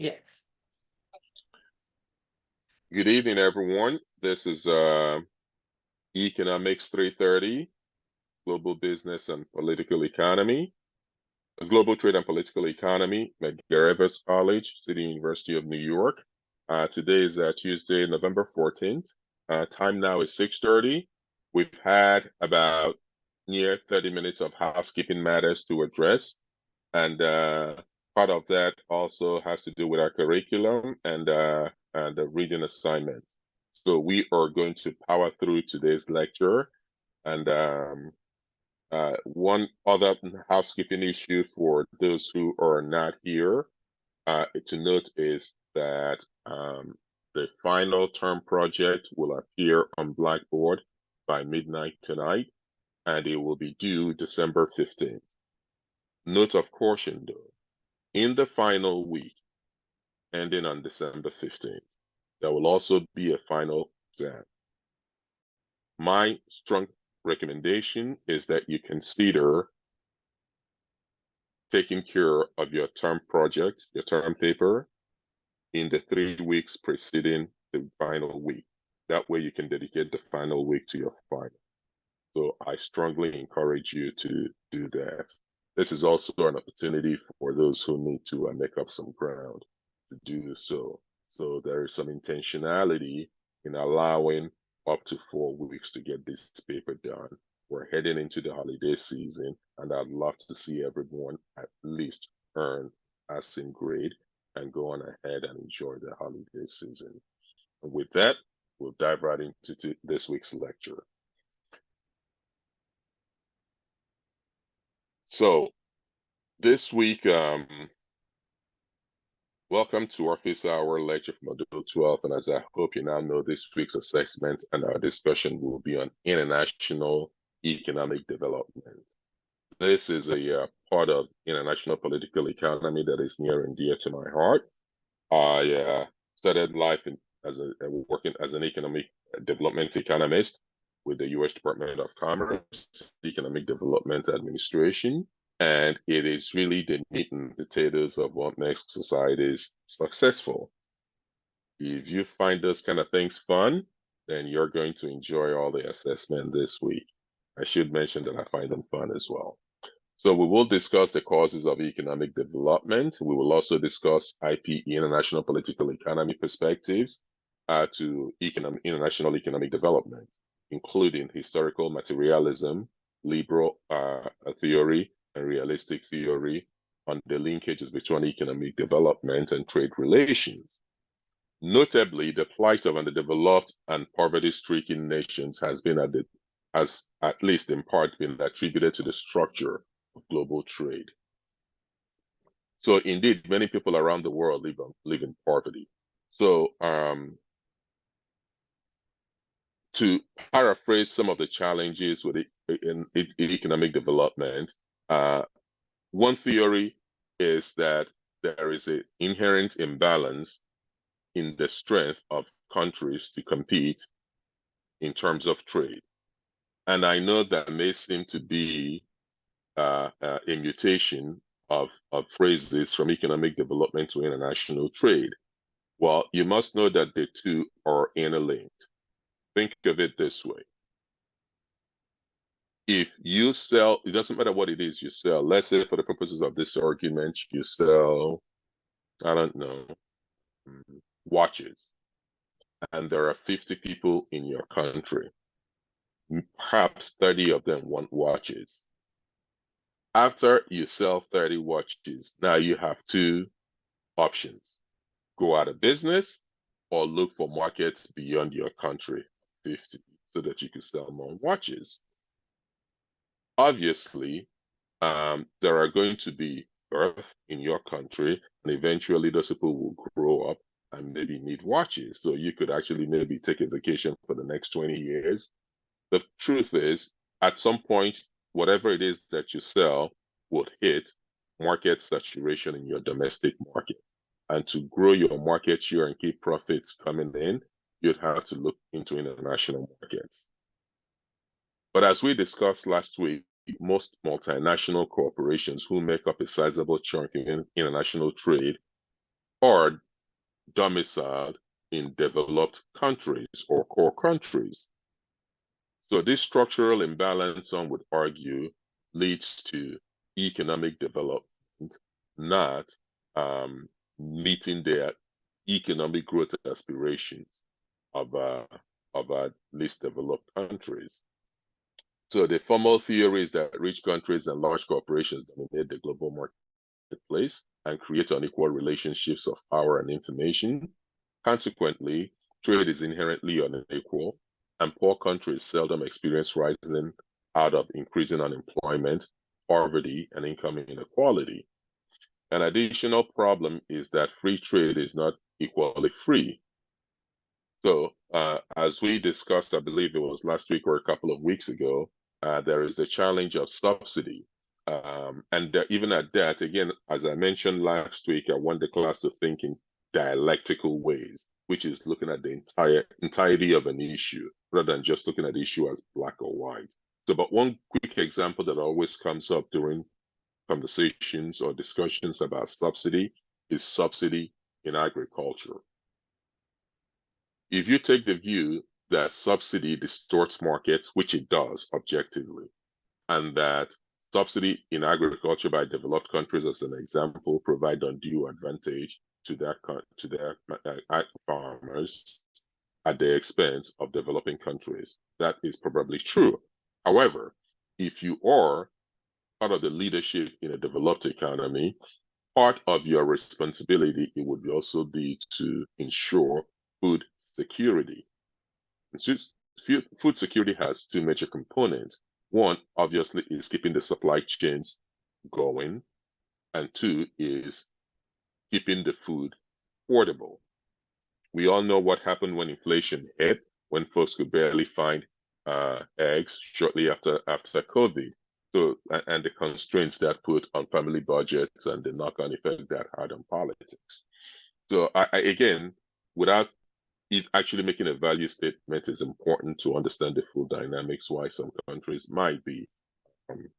Yes. Good evening, everyone. This is Economics 330, Global Business and Political Economy, Global Trade and Political Economy, McGarrett College, City University of New York. Today is Tuesday, November 14th. Time now is 6:30. We've had about near 30 minutes of housekeeping matters to address. And part of that also has to do with our curriculum and the reading assignment. So we are going to power through today's lecture. And one other housekeeping issue for those who are not here to note is that the final term project will appear on Blackboard by midnight tonight, and it will be due December 15th. Note of caution, though, in the final week, ending on December 15th, there will also be a final exam. My strong recommendation is that you consider taking care of your term project, your term paper, in the 3 weeks preceding the final week. That way you can dedicate the final week to your final. So I strongly encourage you to do that. This is also an opportunity for those who need to make up some ground to do so. So there is some intentionality in allowing up to 4 weeks to get this paper done. We're heading into the holiday season, and I'd love to see everyone at least earn passing grade and go on ahead and enjoy the holiday season. And with that, we'll dive right into this week's lecture. So this week, welcome to Office Hour lecture from Module 12. And as I hope you now know, this week's assessment and our discussion will be on international economic development. This is a part of international political economy that is near and dear to my heart. I started life working as an economic development economist with the U.S. Department of Commerce, Economic Development Administration. And it is really the meat and potatoes of what makes societies successful. If you find those kind of things fun, then you're going to enjoy all the assessment this week. I should mention that I find them fun as well. So we will discuss the causes of economic development. We will also discuss IPE, International Political Economy perspectives to international economic development, including historical materialism, liberal theory, and realistic theory on the linkages between economic development and trade relations. Notably, the plight of underdeveloped and poverty-stricken nations has at least in part been attributed to the structure of global trade. So indeed, many people around the world live in poverty. So to paraphrase some of the challenges with in economic development, one theory is that there is an inherent imbalance in the strength of countries to compete in terms of trade. And I know that may seem to be a mutation of phrases from economic development to international trade. Well, you must know that the two are interlinked. Think of it this way. If you sell, it doesn't matter what it is you sell. Let's say for the purposes of this argument, you sell, I don't know, watches. And there are 50 people in your country. Perhaps 30 of them want watches. After you sell 30 watches, now you have two options. Go out of business or look for markets beyond your country, 50, so that you can sell more watches. Obviously, there are going to be birth in your country, and eventually those people will grow up and maybe need watches. So you could actually maybe take a vacation for the next 20 years. The truth is, at some point, whatever it is that you sell will hit market saturation in your domestic market. And to grow your market share and keep profits coming in, you'd have to look into international markets. But as we discussed last week, most multinational corporations who make up a sizable chunk in international trade are domiciled in developed countries or core countries. So this structural imbalance, some would argue, leads to economic development, not meeting their economic growth aspirations of least developed countries. So the formal theory is that rich countries and large corporations dominate the global marketplace and create unequal relationships of power and information. Consequently, trade is inherently unequal, and poor countries seldom experience rising out of increasing unemployment, poverty, and income inequality. An additional problem is that free trade is not equally free. So, as we discussed, I believe it was last week or a couple of weeks ago, there is the challenge of subsidy. And even at that, again, as I mentioned last week, I want the class to think in dialectical ways, which is looking at the entirety of an issue rather than just looking at the issue as black or white. So, but one quick example that always comes up during conversations or discussions about subsidy is subsidy in agriculture. If you take the view that subsidy distorts markets, which it does objectively, and that subsidy in agriculture by developed countries, as an example, provide undue advantage to their farmers at the expense of developing countries, that is probably true. However, if you are part of the leadership in a developed economy, part of your responsibility it would also be to ensure food security. Food security has two major components. One, obviously, is keeping the supply chains going, and two is keeping the food affordable. We all know what happened when inflation hit, when folks could barely find eggs shortly after COVID. So, and the constraints that put on family budgets and the knock-on effect that had on politics. So, again, without if actually making a value statement, is important to understand the full dynamics why some countries might be um,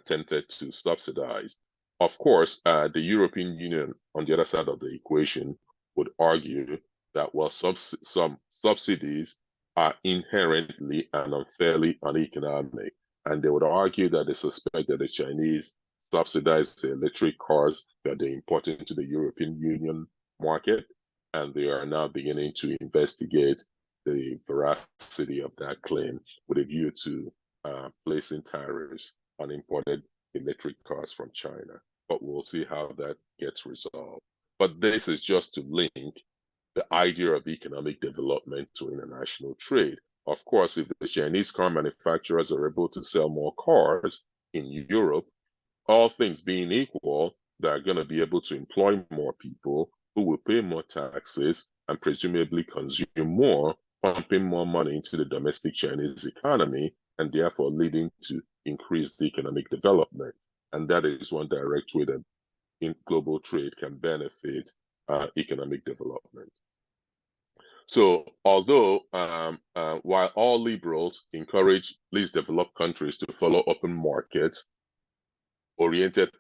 tempted to subsidize. Of course, the European Union, on the other side of the equation, would argue that while some subsidies are inherently and unfairly uneconomic, and they would argue that they suspect that the Chinese subsidize the electric cars that they import into the European Union market, and they are now beginning to investigate the veracity of that claim with a view to placing tariffs on imported electric cars from China. But we'll see how that gets resolved. But this is just to link the idea of economic development to international trade. Of course, if the Chinese car manufacturers are able to sell more cars in Europe, all things being equal, they're going to be able to employ more people who will pay more taxes and presumably consume more, pumping more money into the domestic Chinese economy and therefore leading to increased economic development. And that is one direct way that in global trade can benefit economic development. So, although while all liberals encourage least developed countries to follow open markets oriented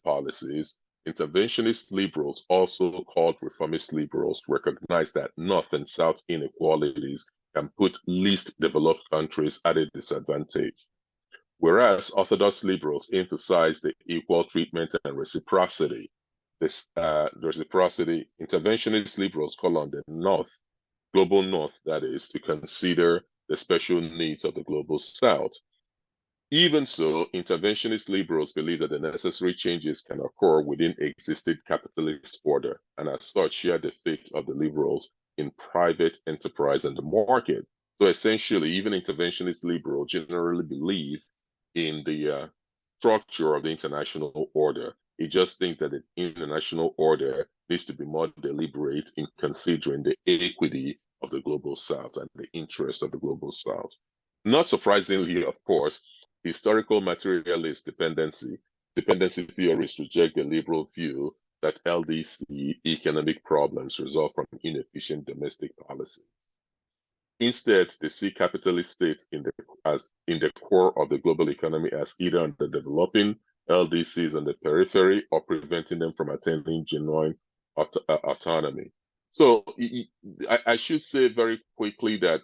policies, interventionist liberals, also called reformist liberals, recognize that North and South inequalities can put least developed countries at a disadvantage. Whereas Orthodox liberals emphasize the equal treatment and reciprocity. Interventionist liberals call on the North, global North, that is, to consider the special needs of the global South. Even so, interventionist liberals believe that the necessary changes can occur within existing capitalist order, and as such share the fate of the liberals in private enterprise and the market. So essentially, even interventionist liberals generally believe in the structure of the international order. It just thinks that the international order needs to be more deliberate in considering the equity of the global South and the interests of the global South. Not surprisingly, of course, historical materialist dependency theorists reject the liberal view that LDC economic problems result from inefficient domestic policy. Instead, they see capitalist states in the core of the global economy as either underdeveloping LDCs on the periphery or preventing them from attaining genuine autonomy. So I should say very quickly that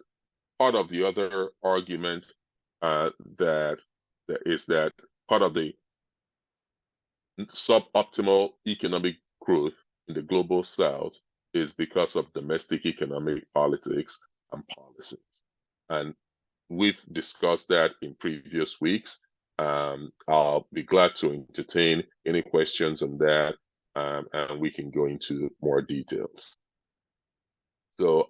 part of the other argument uh, that is that part of the suboptimal economic growth in the global south is because of domestic economic politics and policies. And we've discussed that in previous weeks. I'll be glad to entertain any questions on that, and we can go into more details. So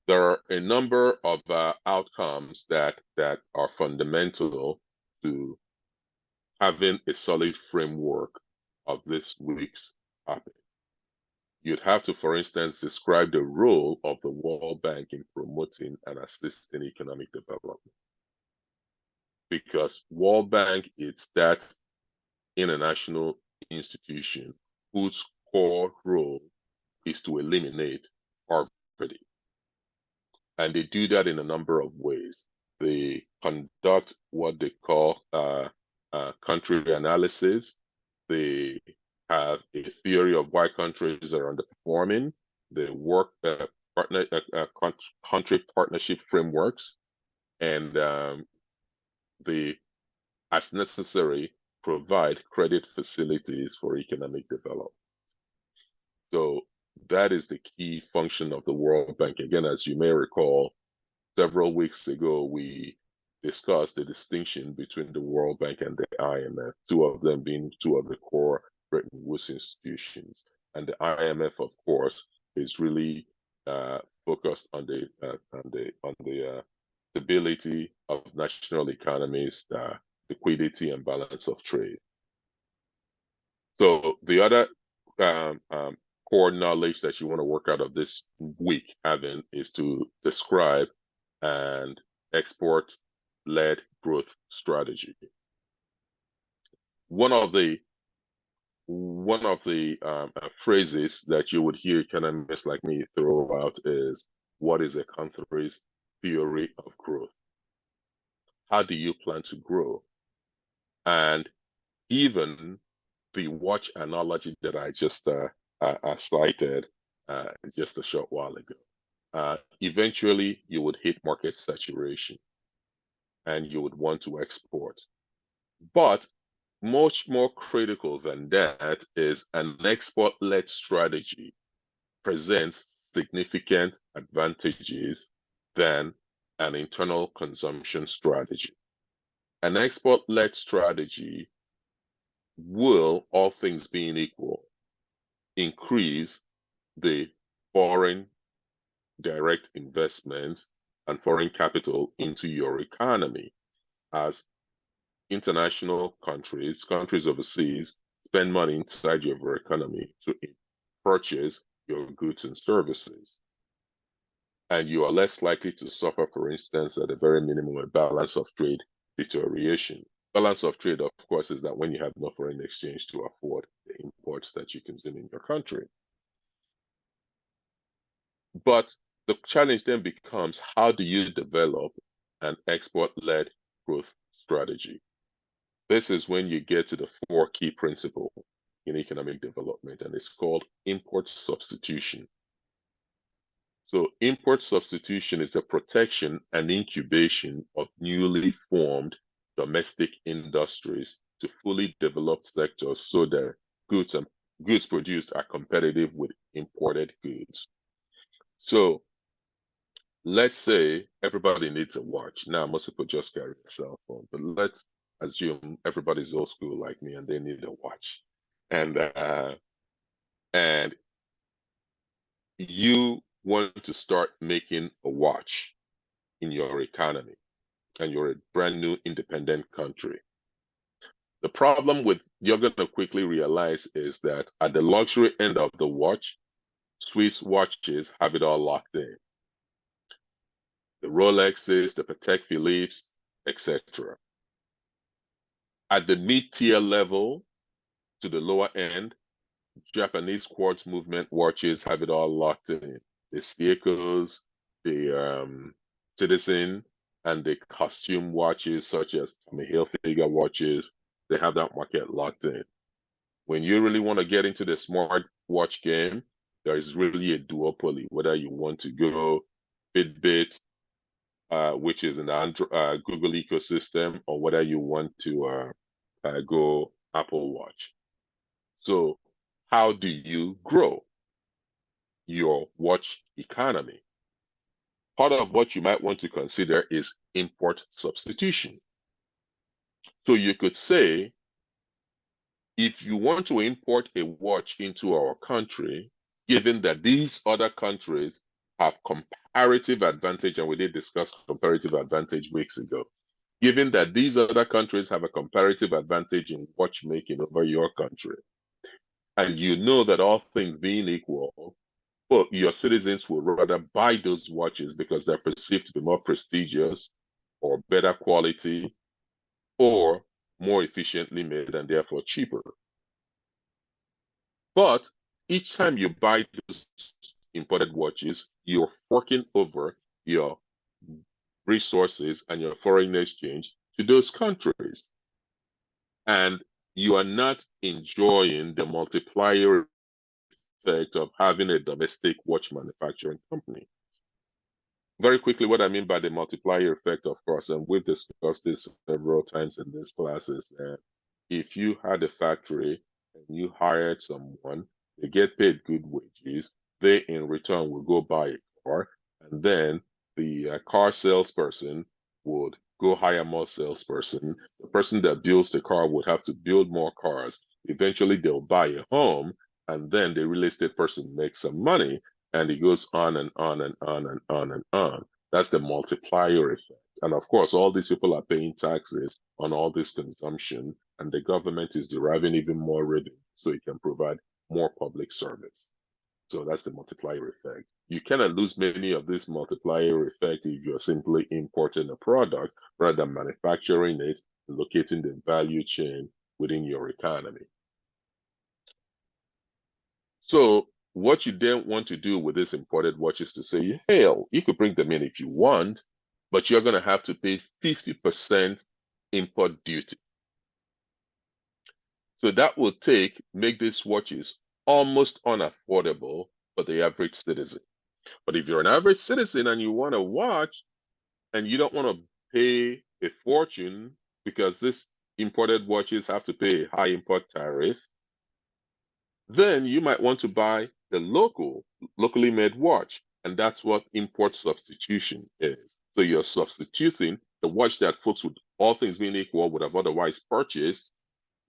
there are a number of outcomes that are fundamental to having a solid framework of this week's topic. You'd have to, for instance, describe the role of the World Bank in promoting and assisting economic development. Because World Bank is that international institution whose core role is to eliminate poverty. And they do that in a number of ways. They conduct what they call country analysis. They have a theory of why countries are underperforming. They work country partnership frameworks, and they, as necessary, provide credit facilities for economic development. So that is the key function of the World Bank. Again, as you may recall, several weeks ago, we discussed the distinction between the World Bank and the IMF, two of them being two of the core Bretton Woods institutions. And the IMF, of course, is really focused on the stability of national economies, liquidity, and balance of trade. So the other core knowledge that you want to work out of this week having is to describe and export-led growth strategy. One of the phrases that you would hear economists like me throw out is, what is a country's theory of growth? How do you plan to grow? And even the watch analogy that I just cited just a short while ago, eventually you would hit market saturation and you would want to export. But much more critical than that is an export-led strategy presents significant advantages than an internal consumption strategy. An export-led strategy will, all things being equal, increase the foreign direct investments and foreign capital into your economy as international countries overseas, spend money inside your economy to purchase your goods and services. And you are less likely to suffer, for instance, at a very minimum, a balance of trade deterioration. Balance of trade, of course, is that when you have no foreign exchange to afford the imports that you consume in your country. But the challenge then becomes, how do you develop an export-led growth strategy? This is when you get to the four key principles in economic development, and it's called import substitution. So import substitution is the protection and incubation of newly formed domestic industries to fully developed sectors so that goods produced are competitive with imported goods. So let's say everybody needs a watch. Now, most people just carry a cell phone, but let's assume everybody's old school like me and they need a watch. And you want to start making a watch in your economy, and you're a brand new independent country. The problem with you're going to quickly realize is that at the luxury end of the watch, Swiss watches have it all locked in. The Rolexes, the Patek Philippe's, etc. At the mid-tier level to the lower end, Japanese quartz movement watches have it all locked in. The Seikos, the Citizen, and the costume watches such as Tommy Hilfiger watches, they have that market locked in. When you really want to get into the smart watch game, there is really a duopoly, whether you want to go Fitbit, which is in the Google ecosystem, or whether you want to go Apple Watch. So how do you grow your watch economy? Part of what you might want to consider is import substitution. So you could say, if you want to import a watch into our country, given that these other countries have comparative advantage, and we did discuss comparative advantage weeks ago, given that these other countries have a comparative advantage in watchmaking over your country, and you know that all things being equal, well, your citizens will rather buy those watches because they're perceived to be more prestigious or better quality or more efficiently made and therefore cheaper. But each time you buy those imported watches, you're forking over your resources and your foreign exchange to those countries. And you are not enjoying the multiplier effect of having a domestic watch manufacturing company. Very quickly, what I mean by the multiplier effect, of course, and we've discussed this several times in this class, is that if you had a factory and you hired someone, they get paid good wages, they in return will go buy a car, and then the car salesperson would go hire more salesperson. The person that builds the car would have to build more cars. Eventually, they'll buy a home, and then the real estate person makes some money, and it goes on and on and on and on and on. That's the multiplier effect. And of course, all these people are paying taxes on all this consumption, and the government is deriving even more revenue so it can provide more public service. So that's the multiplier effect. You cannot lose many of this multiplier effect if you're simply importing a product rather than manufacturing it, locating the value chain within your economy. So what you then want to do with this imported watch is to say, hell, you could bring them in if you want, but you're going to have to pay 50% import duty. So that will make these watches almost unaffordable for the average citizen. But if you're an average citizen and you want a watch and you don't want to pay a fortune because these imported watches have to pay a high import tariff, then you might want to buy the locally made watch. And that's what import substitution is. So you're substituting the watch that folks would, all things being equal, would have otherwise purchased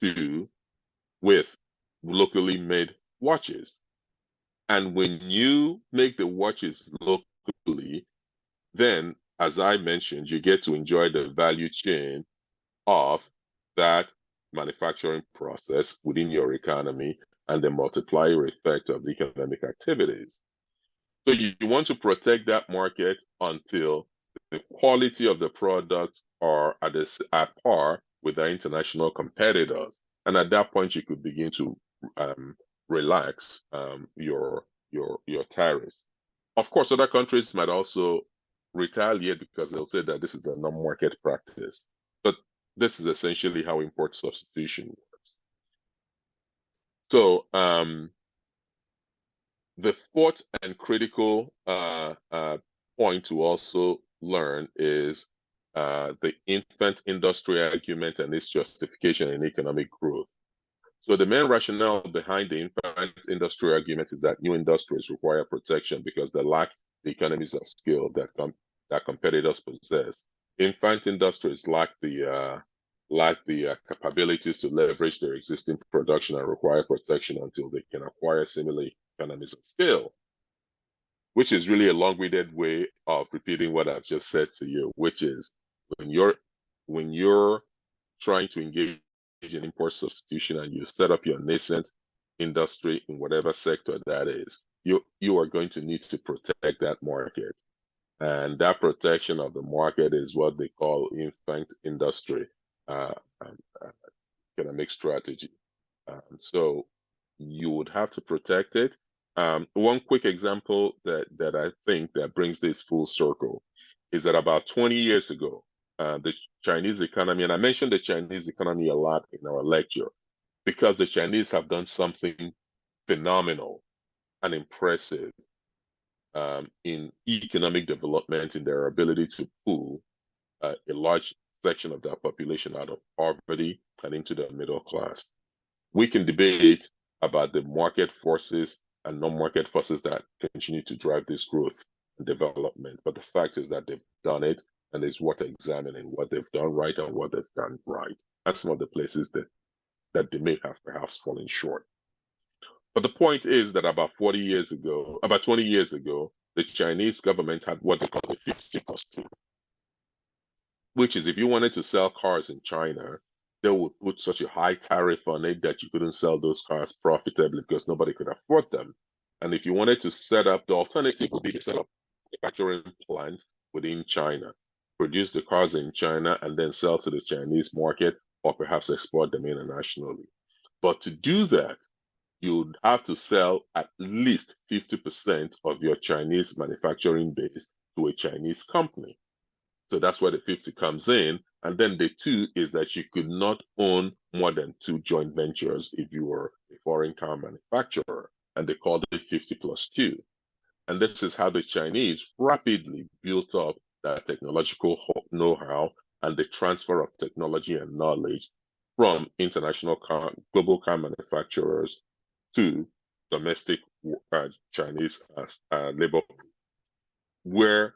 to with locally made watches. And when you make the watches locally, then, as I mentioned, you get to enjoy the value chain of that manufacturing process within your economy and the multiplier effect of the economic activities. So you want to protect that market until the quality of the products are at par with the international competitors. And at that point, you could begin to relax your tariffs. Of course, other countries might also retaliate because they'll say that this is a non-market practice. But this is essentially how import substitution works. So the fourth and critical point to also learn is the infant industry argument and its justification in economic growth. So the main rationale behind the infant industry argument is that new industries require protection because they lack the economies of scale that competitors possess. Infant industries lack the capabilities to leverage their existing production and require protection until they can acquire similar economies of scale, which is really a long-winded way of repeating what I've just said to you, which is when you're trying to engage in import substitution and you set up your nascent industry in whatever sector that is, you are going to need to protect that market. And that protection of the market is what they call infant industry uh, economic strategy. So you would have to protect it. One quick example that I think that brings this full circle is that about 20 years ago, the Chinese economy, and I mentioned the Chinese economy a lot in our lecture. because the Chinese have done something phenomenal and impressive in economic development, in their ability to pull a large section of their population out of poverty and into the middle class. We can debate about the market forces and non-market forces that continue to drive this growth and development, but the fact is that they've done it, and it's worth examining what they've done right and what they've done right. And some of the places that they may have perhaps fallen short. But the point is that about 40 years ago, about 20 years ago, the Chinese government had what they call the 50+2, which is if you wanted to sell cars in China, they would put such a high tariff on it that you couldn't sell those cars profitably because nobody could afford them. And if you wanted to set up, the alternative would be to set up a manufacturing plant within China, produce the cars in China, and then sell to the Chinese market or perhaps export them internationally. But to do that, you'd have to sell at least 50% of your Chinese manufacturing base to a Chinese company. So that's where the 50 comes in. And then the 2 is that you could not own more than 2 joint ventures if you were a foreign car manufacturer. And they called it 50+2. And this is how the Chinese rapidly built up that technological know-how and the transfer of technology and knowledge from international global car manufacturers to domestic Chinese labor, where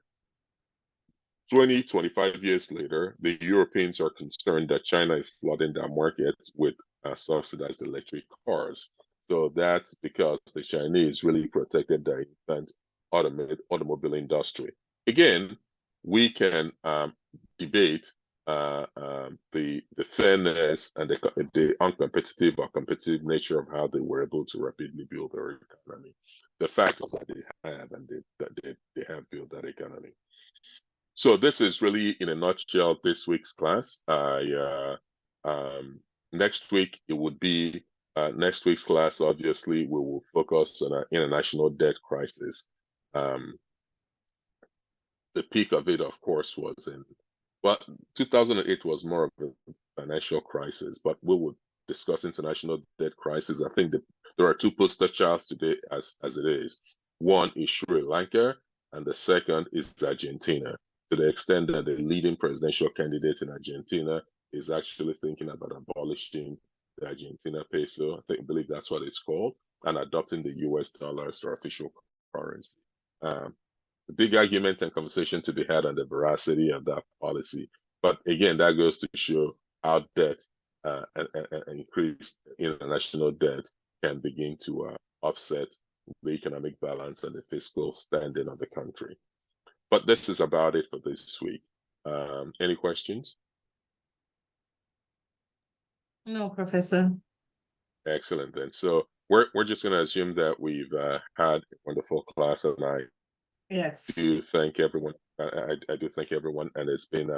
20, 25 years later, the Europeans are concerned that China is flooding their market with subsidized electric cars. So that's because the Chinese really protected their infant automobile industry. Again, we can debate the fairness and the uncompetitive or competitive nature of how they were able to rapidly build their economy. The fact is that they have, and they have built that economy. So this is really, in a nutshell, this week's class. Next week, it would be next week's class. Obviously, we will focus on our international debt crisis. The peak of it, of course, was in, well, 2008 was more of a financial crisis, but we would discuss international debt crisis. I think that there are 2 poster childs today as it is. One is Sri Lanka, and the second is Argentina, to the extent that the leading presidential candidate in Argentina is actually thinking about abolishing the Argentina peso. I believe that's what it's called, and adopting the US dollar as their official currency. The big argument and conversation to be had on the veracity of that policy. But again, that goes to show how debt and increased international debt can begin to upset the economic balance and the fiscal standing of the country. But this is about it for this week. Any questions? No, Professor. Excellent. Then, so we're just going to assume that we've had a wonderful class, and I do thank everyone. I do thank everyone, and it's been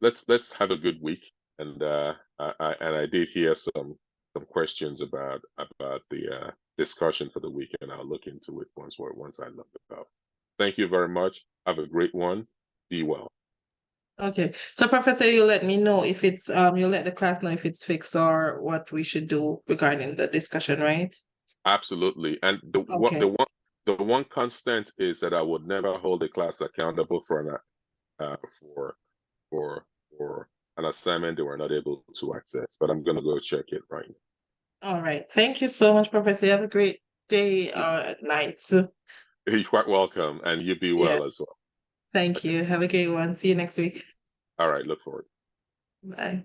let's have a good week. And I did hear some questions about the discussion for the week, and I'll look into it once I look it up. Thank you very much. Have a great one. Be well. Okay. So Professor, you let me know if it's you'll let the class know if it's fixed or what we should do regarding the discussion, right? Absolutely. And the one constant is that I would never hold a class accountable for an assignment they were not able to access. But I'm gonna go check it right now. All right. Thank you so much, Professor. You have a great day or night. You're quite welcome, and you be well as well. Thank you. Have a great one. See you next week. All right. Look forward. Bye.